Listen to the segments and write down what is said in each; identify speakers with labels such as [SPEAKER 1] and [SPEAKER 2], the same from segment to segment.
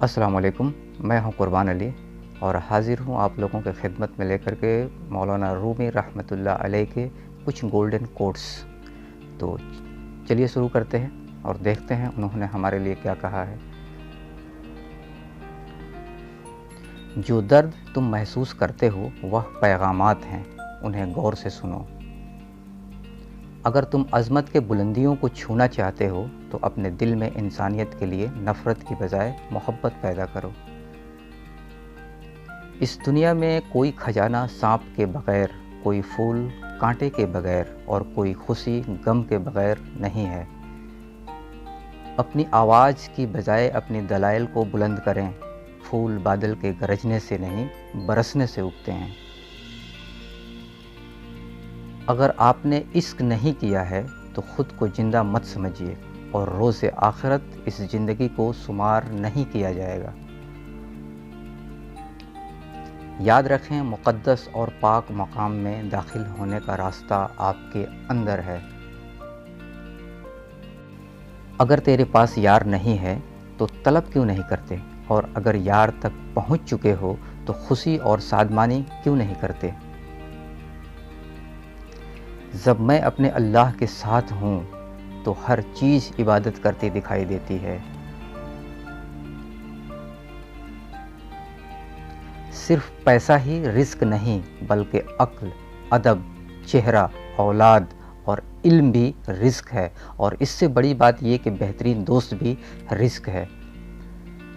[SPEAKER 1] अस्सलाम वालेकुम। मैं हूं कुर्बान अली और हाज़िर हूं आप लोगों के खिदमत में लेकर के मौलाना रूमी रहमतुल्लाह अलैह के कुछ गोल्डन कोट्स। तो चलिए शुरू करते हैं और देखते हैं उन्होंने हमारे लिए क्या कहा है। जो दर्द तुम महसूस करते हो वह पैगामात हैं, उन्हें गौर से सुनो। अगर तुम अज़मत के बुलंदियों को छूना चाहते हो तो अपने दिल में इंसानियत के लिए नफ़रत की बजाय मोहब्बत पैदा करो। इस दुनिया में कोई खजाना सांप के बग़ैर, कोई फूल कांटे के बग़ैर और कोई खुशी गम के बग़ैर नहीं है। अपनी आवाज़ की बजाय अपनी दलाइल को बुलंद करें। फूल बादल के गरजने से नहीं, बरसने से उगते हैं। अगर आपने इश्क नहीं किया है तो ख़ुद को जिंदा मत समझिए और रोज़े आखिरत इस ज़िंदगी को शुमार नहीं किया जाएगा। याद रखें, मुक़द्दस और पाक मकाम में दाखिल होने का रास्ता आपके अंदर है। अगर तेरे पास यार नहीं है तो तलब क्यों नहीं करते, और अगर यार तक पहुंच चुके हो तो खुशी और सादमानी क्यों नहीं करते। जब मैं अपने अल्लाह के साथ हूँ तो हर चीज़ इबादत करती दिखाई देती है। सिर्फ पैसा ही रिस्क नहीं, बल्कि अक्ल, अदब, चेहरा, औलाद और इल्म भी रिस्क है। और इससे बड़ी बात ये कि बेहतरीन दोस्त भी रिस्क है।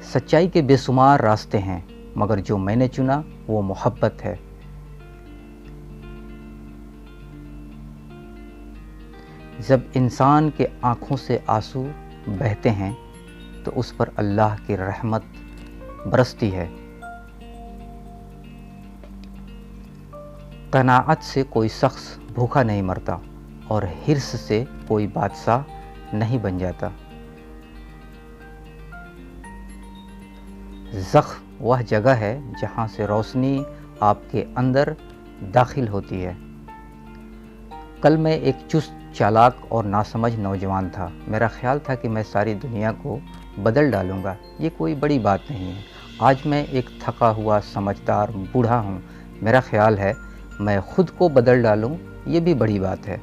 [SPEAKER 1] सच्चाई के बेशुमार रास्ते हैं, मगर जो मैंने चुना वो मोहब्बत है। जब इंसान के आँखों से आंसू बहते हैं तो उस पर अल्लाह की रहमत बरसती है। क़नाअत से कोई शख्स भूखा नहीं मरता और हिर्स से कोई बादशाह नहीं बन जाता। ज़ख्म वह जगह है जहाँ से रोशनी आपके अंदर दाखिल होती है। कल मैं एक चुस्त, चालाक और नासमझ नौजवान था। मेरा ख्याल था कि मैं सारी दुनिया को बदल डालूँगा। ये कोई बड़ी बात नहीं है। आज मैं एक थका हुआ समझदार बूढ़ा हूँ। मेरा ख्याल है मैं खुद को बदल डालूँ, ये भी बड़ी बात है।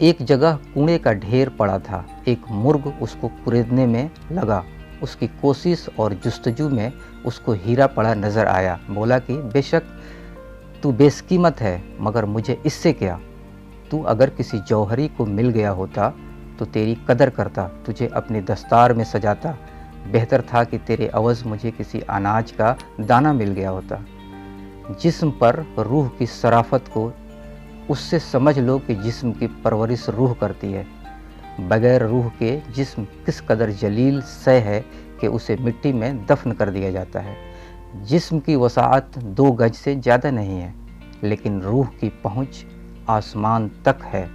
[SPEAKER 1] एक जगह कूड़े का ढेर पड़ा था। एक मुर्ग उसको कुरेदने में लगा। उसकी कोशिश और जुस्तजू में उसको हीरा पड़ा नज़र आया। बोला कि बेशक तू बेशकीमत है, मगर मुझे इससे क्या। तू अगर किसी जौहरी को मिल गया होता तो तेरी कदर करता, तुझे अपनी दस्तार में सजाता। बेहतर था कि तेरे अवज़ मुझे किसी अनाज का दाना मिल गया होता। जिस्म पर रूह की शराफत को उससे समझ लो कि जिस्म की परवरिश रूह करती है। बग़ैर रूह के जिस्म किस कदर जलील शय है कि उसे मिट्टी में दफन कर दिया जाता है। जिस्म की वसाअत 2 गज से ज़्यादा नहीं है, लेकिन रूह की पहुँच आसमान तक है।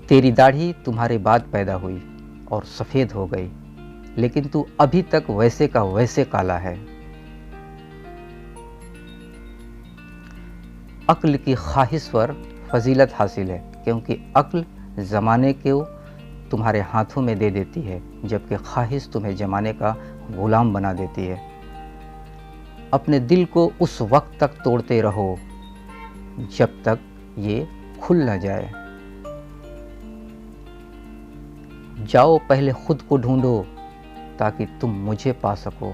[SPEAKER 1] तेरी दाढ़ी तुम्हारे बाद पैदा हुई और सफ़ेद हो गई, लेकिन तू अभी तक वैसे का वैसे काला है। अक्ल की ख्वाहिश पर फजीलत हासिल है, क्योंकि अक्ल ज़माने को तुम्हारे हाथों में दे देती है, जबकि ख्वाहिश तुम्हें ज़माने का ग़ुलाम बना देती है। अपने दिल को उस वक्त तक तोड़ते रहो जब तक ये खुल न जाए। जाओ पहले खुद को ढूंढो ताकि तुम मुझे पा सको।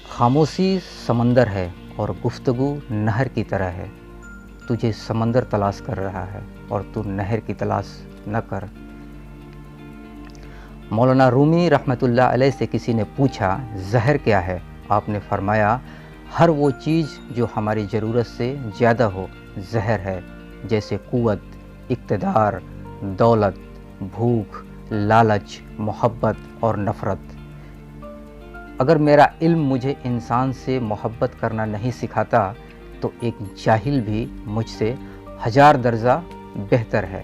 [SPEAKER 1] खामोशी समंदर है और गुफ्तगू नहर की तरह है। तुझे समंदर तलाश कर रहा है और तू नहर की तलाश न कर। मौलाना रूमी रहमतुल्लाह अलैह से किसी ने पूछा, जहर क्या है? आपने फरमाया, हर वो चीज़ जो हमारी ज़रूरत से ज़्यादा हो जहर है, जैसे क़ुव्वत, इक़्तिदार, दौलत, भूख, लालच, मोहब्बत और नफ़रत। अगर मेरा इल्म मुझे इंसान से मोहब्बत करना नहीं सिखाता तो एक जाहिल भी मुझसे 1000 दर्जा बेहतर है।